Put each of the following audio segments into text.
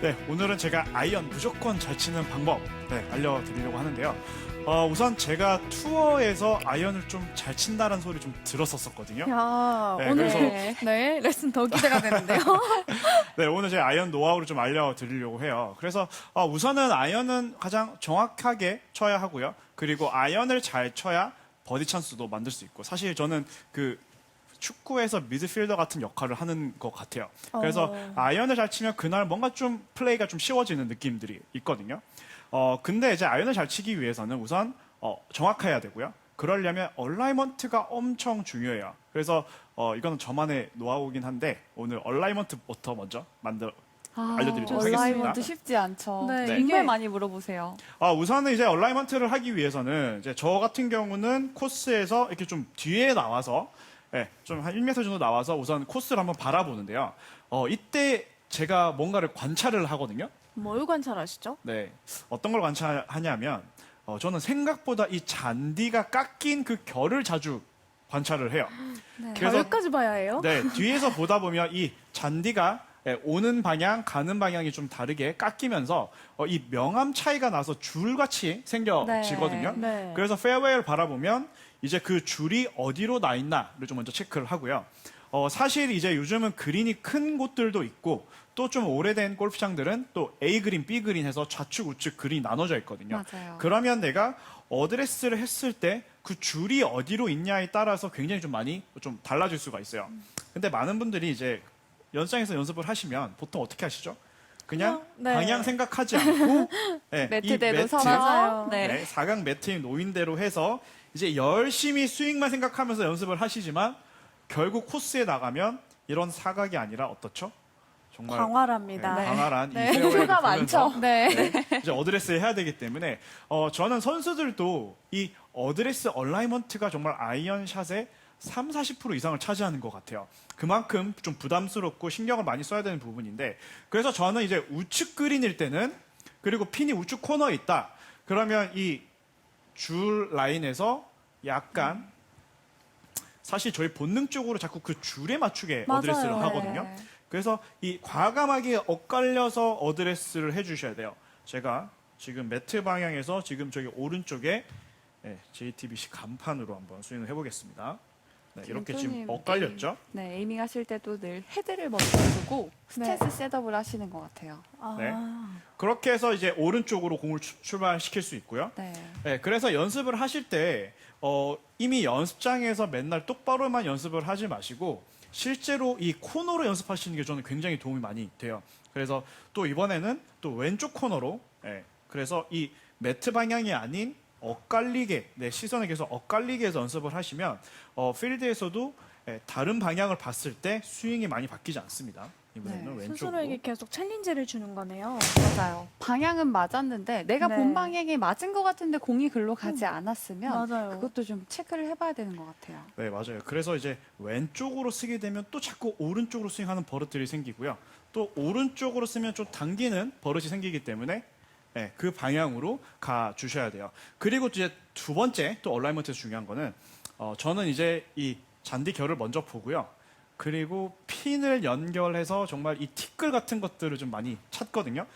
네, 오늘은 제가 아이언 무조건 잘 치는 방법 알려드리려고 하는데요. 우선 제가 투어에서 아이언을 좀 잘 친다는 소리 좀 들었었거든요. 야, 네, 오늘 그래서- 네, 레슨 더 기대가 되는데요. 네, 오늘 제 아이언 노하우를 좀 알려드리려고 해요. 그래서 우선은 아이언은 가장 정확하게 쳐야 하고요. 그리고 아이언을 잘 쳐야 버디 찬스도 만들 수 있고, 사실 저는 그 축구에서 미드필더 같은 역할을 하는 것 같아요. 그래서 아이언을 잘 치면 그날 뭔가 좀 플레이가 좀 쉬워지는 느낌들이 있거든요. 근데 이제 아이언을 잘 치기 위해서는 우선 정확해야 되고요. 그러려면 얼라이먼트가 엄청 중요해요. 그래서 이거는 저만의 노하우긴 한데 오늘 얼라이먼트부터 먼저 알려드리도록 하겠습니다. 얼라이먼트 쉽지 않죠. 네, 네. 정말 이게- 많이 물어보세요. 우선은 이제 얼라이먼트를 하기 위해서는 이제 저 같은 경우는 코스에서 이렇게 좀 뒤에 나와서 좀 한 1m 정도 나와서 우선 코스를 한번 바라보는데요. 이때 제가 뭔가를 관찰을 하거든요. 뭘 관찰하시죠? 네, 어떤 걸 관찰하냐면 저는 생각보다 이 잔디가 깎인 그 결을 자주 관찰을 해요. 그래서 여기까지 봐야 해요? 네, 뒤에서 보다 보면 이 잔디가 오는 방향, 가는 방향이 좀 다르게 깎이면서 이 명암 차이가 나서 줄같이 생겨지거든요. 네. 그래서 페어웨이를 바라보면 이제 그 줄이 어디로 나 있나를 좀 먼저 체크를 하고요. 사실 이제 요즘은 그린이 큰 곳들도 있고 또 좀 오래된 골프장들은 또 A 그린, B 그린 해서 좌측, 우측 그린이 나눠져 있거든요. 맞아요. 그러면 내가 어드레스를 했을 때 그 줄이 어디로 있냐에 따라서 굉장히 좀 많이 좀 달라질 수가 있어요. 근데 많은 분들이 이제 연장에서 연습을 하시면 보통 어떻게 하시죠? 그냥 네. 방향 생각하지 않고 이 매트대로 매트, 서서 맞아요. 네. 4강 매트에 놓인 대로 해서 이제 열심히 스윙만 생각하면서 연습을 하시지만 결국 코스에 나가면 이런 사각이 아니라 어떻죠? 정말 광활합니다. 네. 광활한 이 네. 페어웨이를 표가 보면서 많죠. 네. 이제 어드레스 해야 되기 때문에 저는 선수들도 이 어드레스 얼라이먼트가 정말 아이언샷의 30-40% 이상을 차지하는 것 같아요. 그만큼 좀 부담스럽고 신경을 많이 써야 되는 부분인데 그래서 저는 이제 우측 그린일 때는 그리고 핀이 우측 코너에 있다. 그러면 이 줄 라인에서 약간 사실 저희 본능적으로 자꾸 그 줄에 맞추게 맞아요. 어드레스를 하거든요. 네. 그래서 이 과감하게 엇갈려서 어드레스를 해주셔야 돼요. 제가 지금 매트 방향에서 지금 저기 오른쪽에 JTBC 간판으로 한번 스윙을 해보겠습니다. 네, 이렇게 지금 선생님, 엇갈렸죠? 네, 에이밍 하실 때도 늘 헤드를 먼저 두고 스탠스 셋업을 하시는 것 같아요. 아, 네. 그렇게 해서 이제 오른쪽으로 공을 출발시킬 수 있고요. 네. 네, 그래서 연습을 하실 때 이미 연습장에서 맨날 똑바로만 연습을 하지 마시고 실제로 이 코너로 연습하시는 게 저는 굉장히 도움이 많이 돼요. 그래서 또 이번에는 또 왼쪽 코너로 그래서 이 매트 방향이 아닌 엇갈리게 시선을 계속 엇갈리게 해서 연습을 하시면 필드에서도 다른 방향을 봤을 때 스윙이 많이 바뀌지 않습니다. 이번에는 네, 왼쪽으로. 스스로에게 계속 챌린지를 주는 거네요. 맞아요. 방향은 맞았는데 내가 네. 본 방향에 맞은 것 같은데 공이 글로 가지 않았으면 맞아요. 그것도 좀 체크를 해봐야 되는 것 같아요. 네, 맞아요. 그래서 이제 왼쪽으로 쓰게 되면 또 자꾸 오른쪽으로 스윙하는 버릇들이 생기고요. 또 오른쪽으로 쓰면 좀 당기는 버릇이 생기기 때문에 그 방향으로 가 주셔야 돼요. 그리고 이제 두 번째 또 얼라이먼트에서 중요한 거는 저는 이제 이 잔디 결을 먼저 보고요. 그리고 핀을 연결해서 정말 이 티끌 같은 것들을 좀 많이 찾거든요.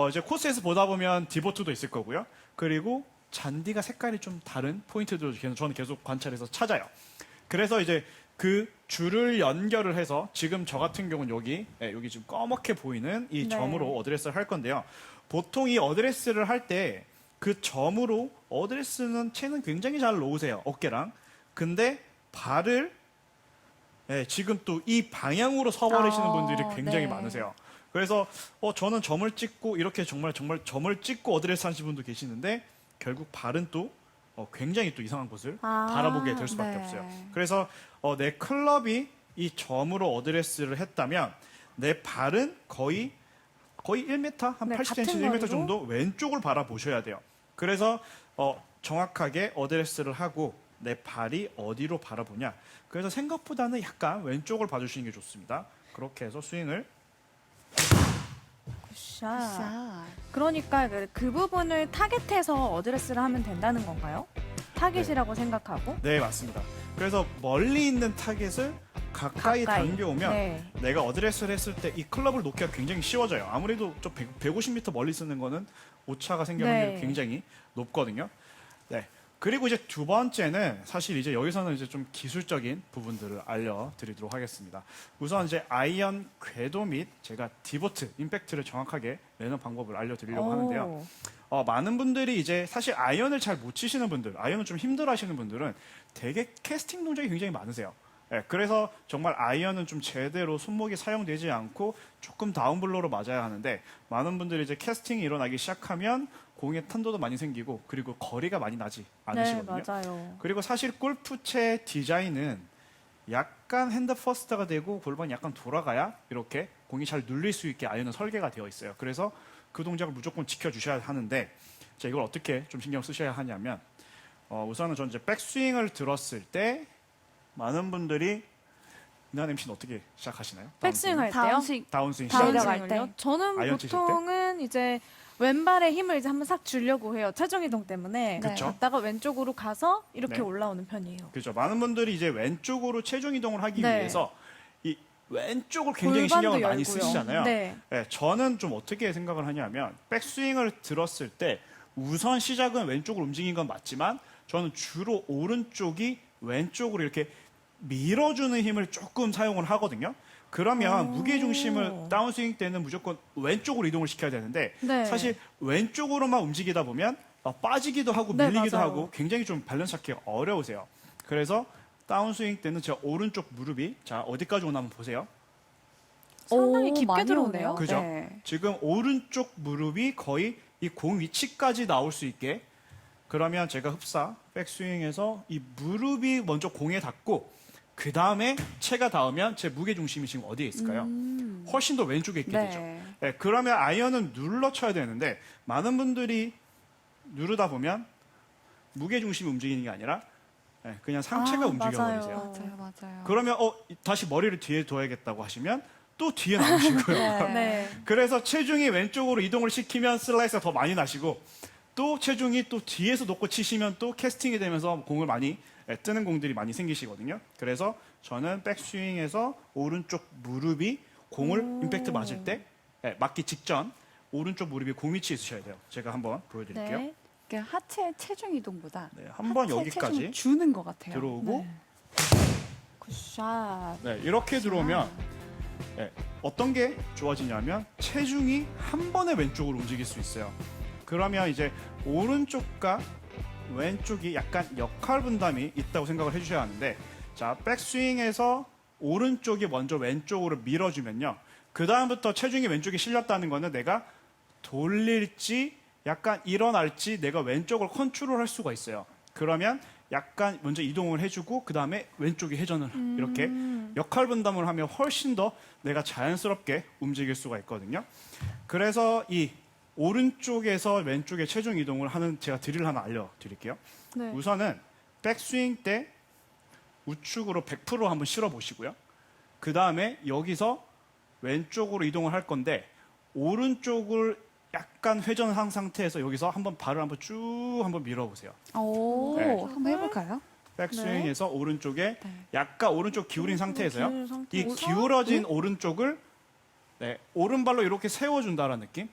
이제 코스에서 보다 보면 디보트도 있을 거고요. 그리고 잔디가 색깔이 좀 다른 포인트들을 저는 계속 관찰해서 찾아요. 그래서 이제 그 줄을 연결을 해서 지금 저 같은 경우는 여기 지금 검게 보이는 이 네. 점으로 어드레스를 할 건데요. 보통 이 어드레스를 할 때 그 점으로 어드레스는 채는 굉장히 잘 놓으세요. 어깨랑. 근데 발을 지금 또 이 방향으로 서버리시는 분들이 굉장히 네. 많으세요. 그래서 저는 점을 찍고 이렇게 정말 점을 찍고 어드레스 하시는 분도 계시는데 결국 발은 또 굉장히 또 이상한 곳을 바라보게 될 수밖에 네. 없어요. 그래서 내 클럽이 이 점으로 어드레스를 했다면 내 발은 거의 1m, 한 네, 80cm, 같은 1m 거리로? 정도 왼쪽을 바라보셔야 돼요. 그래서 정확하게 어드레스를 하고 내 발이 어디로 바라보냐. 그래서 생각보다는 약간 왼쪽을 봐주시는 게 좋습니다. 그렇게 해서 스윙을 굿샷. 샷. 그러니까 그 부분을 타겟해서 어드레스를 하면 된다는 건가요? 타겟이라고 생각하고. 네, 맞습니다. 그래서 멀리 있는 타겟을 가까이 당겨오면 네. 내가 어드레스를 했을 때 이 클럽을 놓기가 굉장히 쉬워져요. 아무래도 좀 150m 멀리 쓰는 거는 오차가 생길 네. 확률이 굉장히 높거든요. 네. 그리고 이제 두 번째는 사실 이제 여기서는 이제 좀 기술적인 부분들을 알려드리도록 하겠습니다. 우선 이제 아이언 궤도 및 제가 디보트, 임팩트를 정확하게 내는 방법을 알려드리려고 하는데요. 많은 분들이 이제 사실 아이언을 잘 못 치시는 분들, 아이언을 좀 힘들어하시는 분들은 되게 캐스팅 동작이 굉장히 많으세요. 네, 그래서 정말 아이언은 좀 제대로 손목이 사용되지 않고 조금 다운블로로 맞아야 하는데 많은 분들이 이제 캐스팅이 일어나기 시작하면 공의 탄도도 많이 생기고 그리고 거리가 많이 나지 않으시거든요. 네, 맞아요. 그리고 사실 골프채 디자인은 약간 핸드 퍼스트가 되고 골반이 약간 돌아가야 이렇게 공이 잘 눌릴 수 있게 아이언은 설계가 되어 있어요. 그래서 그 동작을 무조건 지켜주셔야 하는데 자, 이걸 어떻게 좀 신경 쓰셔야 하냐면 우선은 저는 이제 백스윙을 들었을 때 많은 분들이 이난 MC는 어떻게 시작하시나요? 백스윙 할 때요? 다운스윙. 다운스윙 다운- 시작. 내려갈 다운스윙을요? 때? 저는 아이언 치실 때? 보통은 이제 왼발에 힘을 이제 한번 싹 주려고 해요. 체중 이동 때문에. 그쵸. 갔다가 왼쪽으로 가서 이렇게 네. 올라오는 편이에요. 그렇죠. 많은 분들이 이제 왼쪽으로 체중 이동을 하기 네. 위해서 이 왼쪽을 굉장히 골반도 신경을 많이 열고요. 쓰시잖아요. 네. 네, 저는 좀 어떻게 생각을 하냐면 백스윙을 들었을 때 우선 시작은 왼쪽으로 움직인 건 맞지만 저는 주로 오른쪽이 왼쪽으로 이렇게 밀어주는 힘을 조금 사용을 하거든요. 그러면 무게 중심을 다운스윙 때는 무조건 왼쪽으로 이동을 시켜야 되는데 네. 사실 왼쪽으로만 움직이다 보면 빠지기도 하고 네, 밀리기도 맞아요. 하고 굉장히 좀 밸런스 잡기가 어려우세요. 그래서 다운스윙 때는 제가 오른쪽 무릎이 자 어디까지 오나 한번 보세요. 상당히 오, 깊게 많이 들어오네요. 오네요. 그죠? 네. 지금 오른쪽 무릎이 거의 이 공 위치까지 나올 수 있게 그러면 제가 흡사 백스윙에서 이 무릎이 먼저 공에 닿고 그 다음에 채가 닿으면 제 무게 중심이 지금 어디에 있을까요? 훨씬 더 왼쪽에 있게 되죠. 네. 네, 그러면 아이언은 눌러 쳐야 되는데 많은 분들이 누르다 보면 무게 중심이 움직이는 게 아니라 그냥 상체가 아, 움직여버리세요. 맞아요. 맞아요. 그러면 다시 머리를 뒤에 둬야겠다고 하시면 또 뒤에 나오시고요. 네. 네. 그래서 체중이 왼쪽으로 이동을 시키면 슬라이스가 더 많이 나시고 또 체중이 또 뒤에서 놓고 치시면 또 캐스팅이 되면서 공을 많이 뜨는 공들이 많이 생기시거든요. 그래서 저는 백스윙에서 오른쪽 무릎이 공을 임팩트 맞을 때 맞기 직전 오른쪽 무릎이 공 위치에 있으셔야 돼요. 제가 한번 보여드릴게요. 네. 그러니까 하체 체중 이동보다 네, 한번 하체 여기까지 체중을 주는 것 같아요. 들어오고 굿샷. 네, 이렇게 들어오면 어떤 게 좋아지냐면 체중이 한 번에 왼쪽으로 움직일 수 있어요. 그러면 이제 오른쪽과 왼쪽이 약간 역할 분담이 있다고 생각을 해주셔야 하는데 자 백스윙에서 오른쪽이 먼저 왼쪽으로 밀어주면요. 그 다음부터 체중이 왼쪽에 실렸다는 거는 내가 돌릴지 약간 일어날지 내가 왼쪽을 컨트롤할 수가 있어요. 그러면 약간 먼저 이동을 해주고 그 다음에 왼쪽에 회전을 이렇게 역할 분담을 하면 훨씬 더 내가 자연스럽게 움직일 수가 있거든요. 그래서 이 오른쪽에서 왼쪽에 체중 이동을 하는 제가 드릴 하나 알려드릴게요. 네. 우선은 백스윙 때 우측으로 100% 한번 실어 보시고요. 그 다음에 여기서 왼쪽으로 이동을 할 건데 오른쪽을 약간 회전한 상태에서 여기서 한번 발을 한번 쭉 한번 밀어보세요. 오, 네. 한번 해볼까요? 백스윙에서 오른쪽에 네. 약간 오른쪽 기울인 상태에서요. 기울인 이 상태에서? 기울어진 오른쪽을 오른발로 이렇게 세워준다라는 느낌.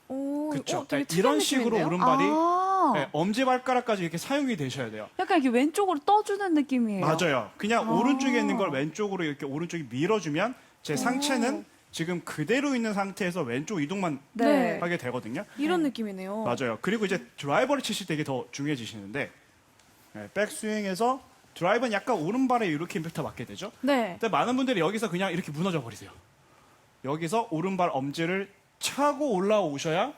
오, 그쵸. 되게 이런 특이한 식으로 느낌인데요? 오른발이 아, 엄지발가락까지 이렇게 사용이 되셔야 돼요. 약간 이렇게 왼쪽으로 떠주는 느낌이에요. 맞아요. 그냥 아. 오른쪽에 있는 걸 왼쪽으로 이렇게 오른쪽이 밀어주면 제 상체는 지금 그대로 있는 상태에서 왼쪽 이동만 네. 하게 되거든요. 이런 느낌이네요. 맞아요. 그리고 이제 드라이버를 치실 때 이게 더 중요해지시는데 백스윙에서 드라이버는 약간 오른발에 이렇게 임팩트 맞게 되죠. 네. 근데 많은 분들이 여기서 그냥 이렇게 무너져 버리세요. 여기서 오른발 엄지를 차고 올라오셔야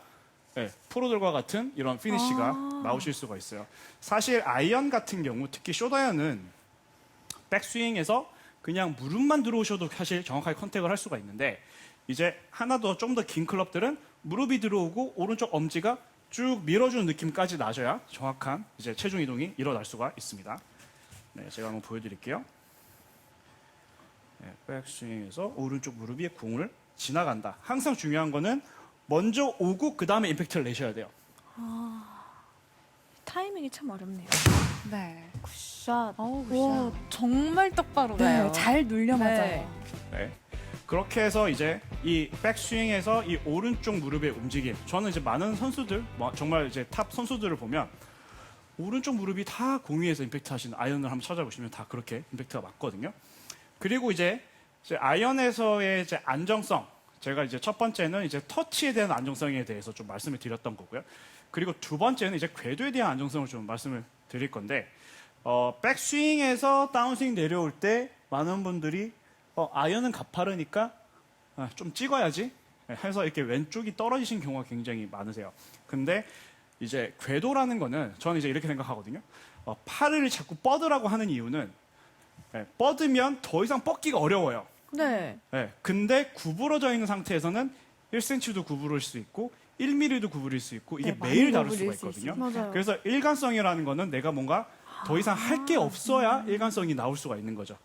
프로들과 같은 이런 피니시가 나오실 수가 있어요. 사실 아이언 같은 경우 특히 숏아이언은 백스윙에서 그냥 무릎만 들어오셔도 사실 정확하게 컨택을 할 수가 있는데 이제 하나 더 좀 더 긴 클럽들은 무릎이 들어오고 오른쪽 엄지가 쭉 밀어주는 느낌까지 나셔야 정확한 이제 체중 이동이 일어날 수가 있습니다. 네, 제가 한번 보여드릴게요. 백스윙에서 오른쪽 무릎이 공을 지나간다. 항상 중요한 거는 먼저 오고 그 다음에 임팩트를 내셔야 돼요. 타이밍이 참 어렵네요. 네. 굿샷. 어우, 와, 굿샷. 정말 똑바로 가요. 네, 잘 눌려 맞아요. 네. 네. 그렇게 해서 이제 이 백스윙에서 이 오른쪽 무릎의 움직임. 저는 이제 많은 선수들, 정말 이제 탑 선수들을 보면 오른쪽 무릎이 다 공위에서 임팩트 하시는 아이언을 한번 찾아보시면 다 그렇게 임팩트가 맞거든요. 그리고 이제 아이언에서의 이제 안정성. 제가 이제 첫 번째는 이제 터치에 대한 안정성에 대해서 좀 말씀을 드렸던 거고요. 그리고 두 번째는 이제 궤도에 대한 안정성을 좀 말씀을 드릴 건데, 백스윙에서 다운스윙 내려올 때 많은 분들이 아이언은 가파르니까 좀 찍어야지 해서 이렇게 왼쪽이 떨어지신 경우가 굉장히 많으세요. 근데 이제 궤도라는 거는 저는 이제 이렇게 생각하거든요. 팔을 자꾸 뻗으라고 하는 이유는 뻗으면 더 이상 뻗기가 어려워요. 네. 근데 구부러져 있는 상태에서는 1cm도 구부릴 수 있고 1mm도 구부릴 수 있고 이게 네, 많이 매일 다를 수가 구부릴 수 있거든요. 맞아요. 그래서 일관성이라는 거는 내가 뭔가 더 이상 할 게 없어야 일관성이 나올 수가 있는 거죠.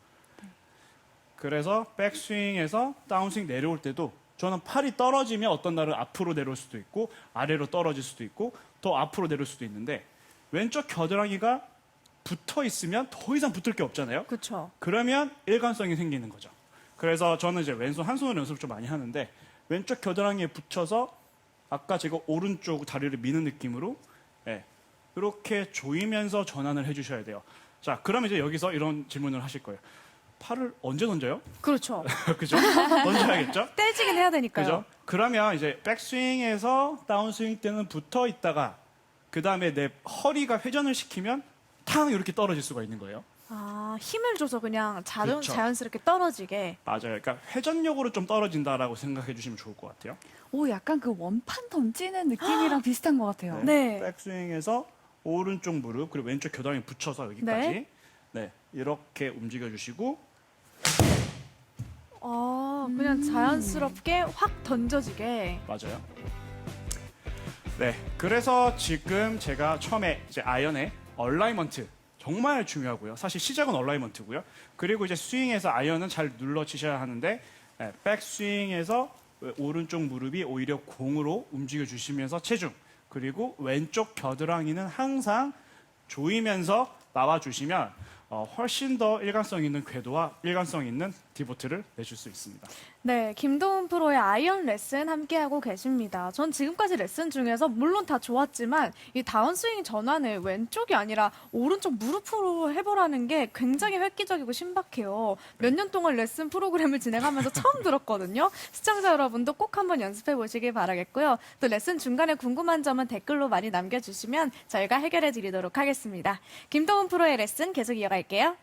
그래서 백스윙에서 다운스윙 내려올 때도 저는 팔이 떨어지면 어떤 날은 앞으로 내려올 수도 있고 아래로 떨어질 수도 있고 더 앞으로 내려올 수도 있는데 왼쪽 겨드랑이가 붙어 있으면 더 이상 붙을 게 없잖아요. 그렇죠. 그러면 일관성이 생기는 거죠. 그래서 저는 이제 왼손 한 손으로 연습을 좀 많이 하는데 왼쪽 겨드랑이에 붙여서 아까 제가 오른쪽 다리를 미는 느낌으로 이렇게 조이면서 전환을 해주셔야 돼요. 자, 그러면 이제 여기서 이런 질문을 하실 거예요. 팔을 언제 던져요? 그렇죠. 그죠? 던져야겠죠? 떼지긴 해야 되니까요. 그죠? 그러면 이제 백스윙에서 다운스윙 때는 붙어 있다가 그 다음에 내 허리가 회전을 시키면 탕 이렇게 떨어질 수가 있는 거예요. 아, 힘을 줘서 그냥 그렇죠. 자연스럽게 떨어지게. 맞아요. 그러니까 회전력으로 좀 떨어진다라고 생각해 주시면 좋을 것 같아요. 오, 약간 그 원판 던지는 느낌이랑 비슷한 것 같아요. 네. 백스윙에서 오른쪽 무릎 그리고 왼쪽 겨드랑이 붙여서 여기까지 네, 이렇게 움직여 주시고 그냥 자연스럽게 확 던져지게. 맞아요. 네, 그래서 지금 제가 처음에 이제 아이언의 얼라이먼트 정말 중요하고요. 사실 시작은 얼라이먼트고요. 그리고 이제 스윙에서 아이언은 잘 눌러 치셔야 하는데 백스윙에서 오른쪽 무릎이 오히려 공으로 움직여 주시면서 체중 그리고 왼쪽 겨드랑이는 항상 조이면서 나와 주시면 훨씬 더 일관성 있는 궤도와 일관성 있는 디보트를 내줄 수 있습니다. 네, 김도훈 프로의 아이언 레슨 함께하고 계십니다. 전 지금까지 레슨 중에서 물론 다 좋았지만 이 다운스윙 전환을 왼쪽이 아니라 오른쪽 무릎으로 해보라는 게 굉장히 획기적이고 신박해요. 몇 년 동안 레슨 프로그램을 진행하면서 처음 들었거든요. 시청자 여러분도 꼭 한번 연습해 보시길 바라겠고요. 또 레슨 중간에 궁금한 점은 댓글로 많이 남겨주시면 저희가 해결해 드리도록 하겠습니다. 김도훈 프로의 레슨 계속 이어갈게요.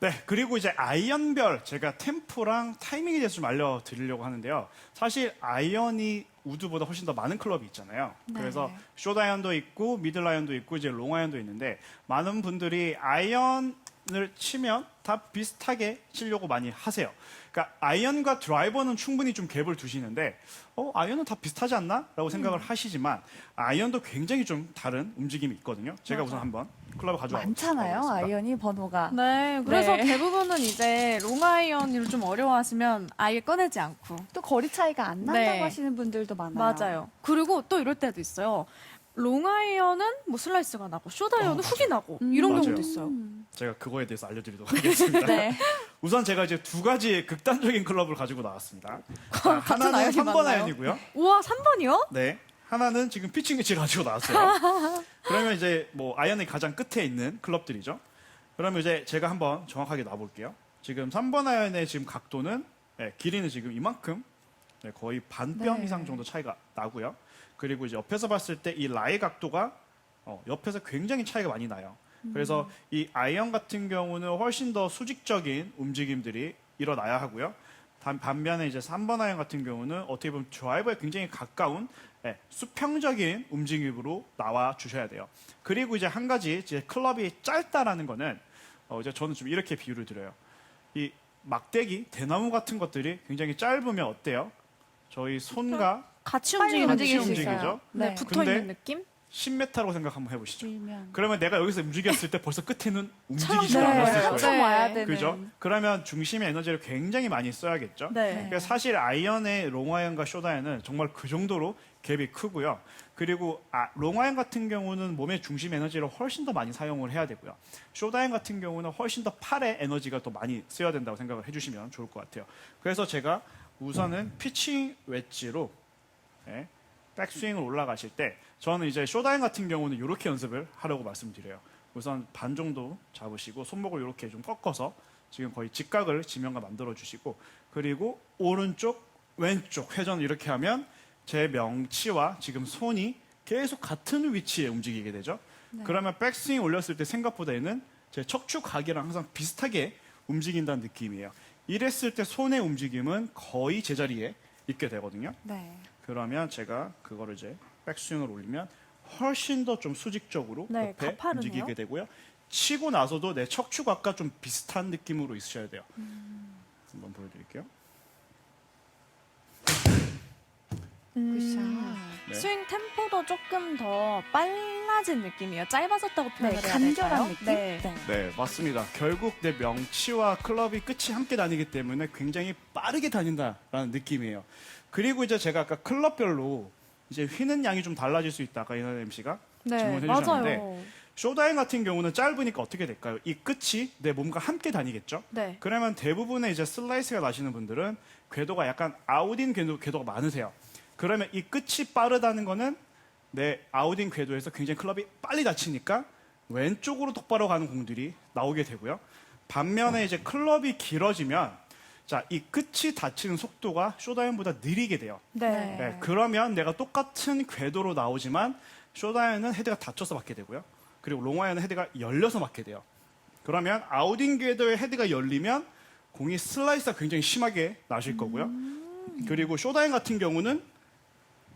네, 그리고 이제 아이언별 제가 템포랑 타이밍에 대해서 좀 알려드리려고 하는데요. 사실 아이언이 우드보다 훨씬 더 많은 클럽이 있잖아요. 네. 그래서 숏 아이언도 있고 미들 아이언도 있고 이제 롱 아이언도 있는데 많은 분들이 아이언을 치면 다 비슷하게 치려고 많이 하세요. 그러니까 아이언과 드라이버는 충분히 좀 갭을 두시는데 아이언은 다 비슷하지 않나? 라고 생각을 하시지만 아이언도 굉장히 좀 다른 움직임이 있거든요. 제가 우선 한번 클럽을 가져와 많잖아요, 보겠습니다. 아이언이 번호가. 네, 그래서 네. 대부분은 이제 롱아이언을 좀 어려워하시면 아예 꺼내지 않고. 또 거리 차이가 안 난다고 네. 하시는 분들도 많아요. 맞아요. 그리고 또 이럴 때도 있어요. 롱아이언은 뭐 슬라이스가 나고, 숏아이언은 훅이 나고, 이런 맞아요. 경우도 있어요. 제가 그거에 대해서 알려드리도록 하겠습니다. 네. 우선 제가 이제 두 가지 극단적인 클럽을 가지고 나왔습니다. 자, 하나는 아이언이 3번 맞나요? 아이언이고요. 우와, 3번이요? 네. 하나는 지금 피칭 위치 가지고 나왔어요. 그러면 이제 뭐 아이언의 가장 끝에 있는 클럽들이죠. 그러면 이제 제가 한번 정확하게 놔볼게요. 지금 3번 아이언의 지금 각도는 길이는 지금 이만큼 거의 반뼘 네. 이상 정도 차이가 나고요. 그리고 이제 옆에서 봤을 때 이 라이 각도가 옆에서 굉장히 차이가 많이 나요. 그래서 이 아이언 같은 경우는 훨씬 더 수직적인 움직임들이 일어나야 하고요. 반면에 이제 3번 아이언 같은 경우는 어떻게 보면 드라이버에 굉장히 가까운 수평적인 움직임으로 나와 주셔야 돼요. 그리고 이제 한 가지 이제 클럽이 짧다라는 거는 이제 저는 좀 이렇게 비유를 드려요. 이 막대기, 대나무 같은 것들이 굉장히 짧으면 어때요? 저희 손과 같이 빨리 움직이는 움직일 수 느낌. 움직이죠. 있어요. 네, 네. 붙어 있는 근데 느낌? 10m라고 생각 한번 해보시죠. 길면 그러면 내가 여기서 움직였을 때 벌써 끝에는 움직이지 네. 않았을 거예요. 엄청 와야 되는. 그죠? 그러면 중심의 에너지를 굉장히 많이 써야겠죠. 네. 그러니까 사실 아이언의 롱아이언과 숏아이언은 정말 그 정도로 갭이 크고요. 그리고 롱아이언 같은 경우는 몸의 중심 에너지를 훨씬 더 많이 사용을 해야 되고요. 숏아이언 같은 경우는 훨씬 더 팔의 에너지가 더 많이 써야 된다고 생각을 해주시면 좋을 것 같아요. 그래서 제가 우선은 피칭 웨지로 네, 백스윙을 올라가실 때 저는 이제 숏아이언 같은 경우는 이렇게 연습을 하려고 말씀드려요. 우선 반 정도 잡으시고 손목을 이렇게 좀 꺾어서 지금 거의 직각을 지면과 만들어 주시고 그리고 오른쪽 왼쪽 회전을 이렇게 하면 제 명치와 지금 손이 계속 같은 위치에 움직이게 되죠. 그러면 백스윙 올렸을 때 생각보다는 제 척추 각이랑 항상 비슷하게 움직인다는 느낌이에요. 이랬을 때 손의 움직임은 거의 제자리에 있게 되거든요. 네. 그러면 제가 그거를 이제 백스윙을 올리면 훨씬 더 좀 수직적으로 네, 옆에 가파르네요. 움직이게 되고요. 치고 나서도 내 척추각과 좀 비슷한 느낌으로 있으셔야 돼요. 한번 보여드릴게요. 굿샷. 네. 스윙 템포도 조금 더 빨라진 느낌이에요. 짧아졌다고 네, 표현을 해야 간결한 될까요? 느낌. 네. 네, 맞습니다. 결국 내 명치와 클럽이 끝이 함께 다니기 때문에 굉장히 빠르게 다닌다라는 느낌이에요. 그리고 이제 제가 아까 클럽별로 이제 휘는 양이 좀 달라질 수 있다. 아까 이나 MC가 네, 질문해 주셨는데 맞아요. 숏아이언 같은 경우는 짧으니까 어떻게 될까요? 이 끝이 내 몸과 함께 다니겠죠? 네. 그러면 대부분의 이제 슬라이스가 나시는 분들은 궤도가 약간 아웃인 궤도가 많으세요. 그러면 이 끝이 빠르다는 거는 내 아웃인 궤도에서 굉장히 클럽이 빨리 닫히니까 왼쪽으로 똑바로 가는 공들이 나오게 되고요. 반면에 이제 클럽이 길어지면 자, 이 끝이 닫히는 속도가 숏아이언보다 느리게 돼요. 네. 네, 그러면 내가 똑같은 궤도로 나오지만 숏아이언은 헤드가 닫혀서 맞게 되고요. 그리고 롱아이언은 헤드가 열려서 맞게 돼요. 그러면 아웃인 궤도의 헤드가 열리면 공이 슬라이스가 굉장히 심하게 나실 거고요. 그리고 숏아이언 같은 경우는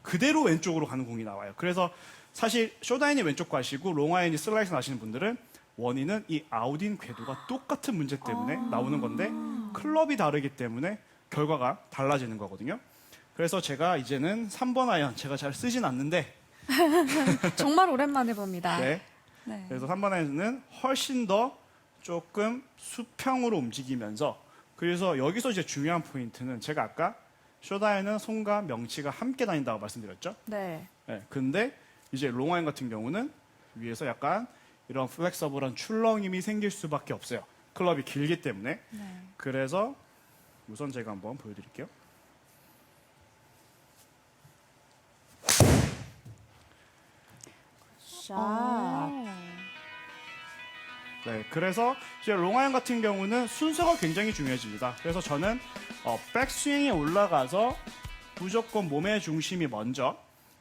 그대로 왼쪽으로 가는 공이 나와요. 그래서 사실 숏아이언이 왼쪽 가시고 롱아이언이 슬라이스 나시는 분들은 원인은 이 아웃인 궤도가 똑같은 문제 때문에 나오는 건데 클럽이 다르기 때문에 결과가 달라지는 거거든요. 그래서 제가 이제는 3번 아이언 제가 잘 쓰진 않는데 정말 오랜만에 봅니다. 네. 네. 그래서 3번 아이언은 훨씬 더 조금 수평으로 움직이면서 그래서 여기서 이제 중요한 포인트는 제가 아까 숏아이언은 손과 명치가 함께 다닌다고 말씀드렸죠. 네. 네, 근데 이제 롱아이언 같은 경우는 위에서 약간 이런 플렉서블한 출렁임이 생길 수밖에 없어요. 클럽이 길기 때문에. 네. 그래서 우선 제가 한번 보여드릴게요. 자, 네, 그래서 이제 롱아이언 같은 경우는 순서가 굉장히 중요해집니다. 그래서 저는 백스윙에 올라가서 무조건 몸의 중심이 먼저,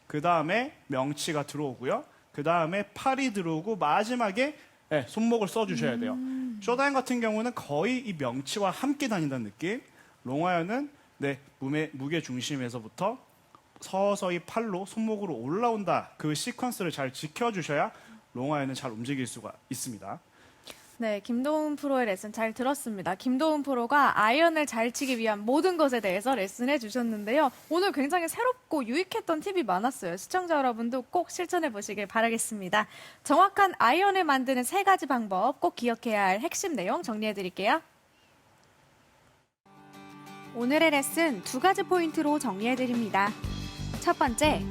그 다음에 명치가 들어오고요. 그 다음에 팔이 들어오고 마지막에 네, 손목을 써주셔야 돼요. 숏아이언 같은 경우는 거의 이 명치와 함께 다닌다는 느낌. 롱아이언은 네, 몸의 무게 중심에서부터 서서히 팔로 손목으로 올라온다. 그 시퀀스를 잘 지켜주셔야 롱아이언은 잘 움직일 수가 있습니다. 네, 김도훈 프로의 레슨 잘 들었습니다. 김도훈 프로가 아이언을 잘 치기 위한 모든 것에 대해서 레슨해 주셨는데요. 오늘 굉장히 새롭고 유익했던 팁이 많았어요. 시청자 여러분도 꼭 실천해 보시길 바라겠습니다. 정확한 아이언을 만드는 3가지 방법 꼭 기억해야 할 핵심 내용 정리해 드릴게요. 오늘의 레슨 2가지 포인트로 정리해 드립니다. 첫 번째,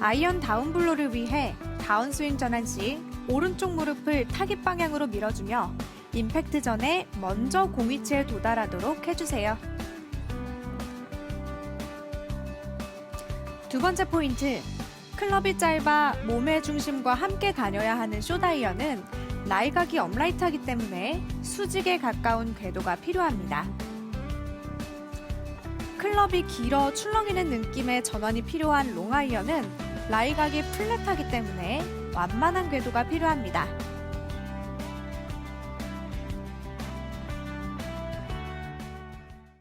아이언 다운블로를 위해 다운스윙 전환 시 오른쪽 무릎을 타깃 방향으로 밀어주며 임팩트 전에 먼저 공 위치에 도달하도록 해주세요. 두 번째 포인트, 클럽이 짧아 몸의 중심과 함께 다녀야 하는 숏아이언은 라이각이 업라이트하기 때문에 수직에 가까운 궤도가 필요합니다. 클럽이 길어 출렁이는 느낌의 전환이 필요한 롱아이언은 라이각이 플랫하기 때문에 완만한 궤도가 필요합니다.